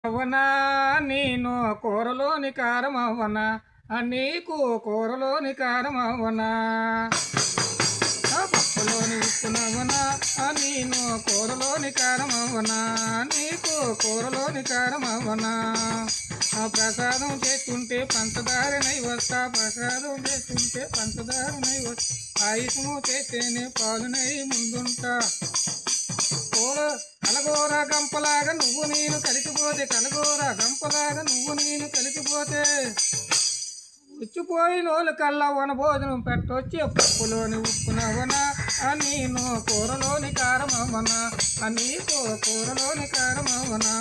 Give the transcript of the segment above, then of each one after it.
అవనా నేను కూరలోని కారం అవ్వనా నీకు కూరలోని కారం అవ్వనా పప్పులోని ఉప్పునవ్వనా నేను కూరలోని కారం అవ్వనా నీకు కూరలోని కారం అవ్వనా ప్రసాదం చేస్తుంటే పంచదారనై వస్తా ప్రసాదం చేస్తుంటే పంచదారనై వస్తా ఆయుషము చేస్తేనే పాలునై ముందుంటా కలగోర గంపలాగా నువ్వు నేను కలిసిపోతే కలగోర గంపలాగా నువ్వు నేను కలిసిపోతే వచ్చిపోయినోళ్ళు కల్లా వన భోజనం పెట్టొచ్చి పప్పులోని ఉప్పునవనా నేను కూరలోని కారం అవ్వనా నీకు కూరలోని కారం అవ్వనా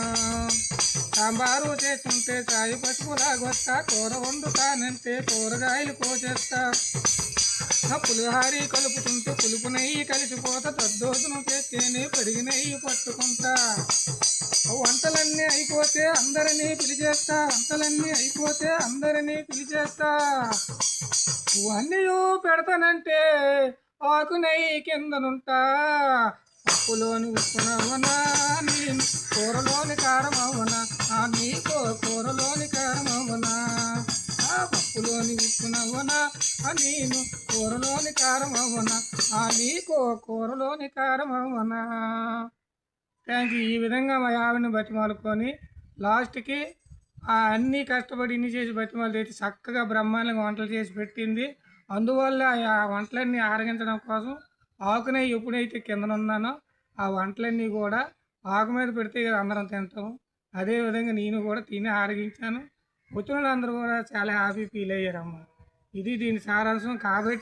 సాంబారు చేస్తుంటే చాయి పసుపులాగొస్తా కూర వండుతానంటే కూరగాయలు కోసేస్తా పులిహారి కలుపుతుంటే పులుపు నెయ్యి కలిసిపోతా దద్దోజనం చేస్తేనే పెరిగి నెయ్యి పట్టుకుంటా వంటలన్నీ అయిపోతే అందరినీ పిలిచేస్తా వంటలన్నీ అయిపోతే అందరినీ పిలిచేస్తా అన్నీ పెడతానంటే ఆకు నెయ్యి కిందనుంటా పప్పులోని ఉప్పునవ్వనా నేను కూరలోని కారం అవ్వనా నీకు కూరలోని కారం అవ్వనా పప్పులోని ఉప్పునవ్వనా నేను కూరలోని కారం అవ్వనా నీకు కూరలోని కారం అవ్వనా. Thank you. ఈ విధంగా మా ఆవిడని బతిమాలుకొని లాస్ట్కి అన్నీ కష్టపడి ఇన్ని చేసి బతిమాలు అయితే చక్కగా బ్రహ్మాండంగా వంటలు చేసి పెట్టింది. అందువల్ల ఆ వంటలన్నీ ఆరగించడం కోసం ఆకునే ఎప్పుడైతే కిందనున్నానో ఆ వంటలన్నీ కూడా ఆకు మీద పెడితే అందరం తింటాము. అదేవిధంగా నేను కూడా తిని ఆరగించాను. వచ్చిన వాళ్ళందరూ కూడా చాలా హ్యాపీ ఫీల్ అయ్యారమ్మా. ఇది దీని సారాంశం కాబట్టి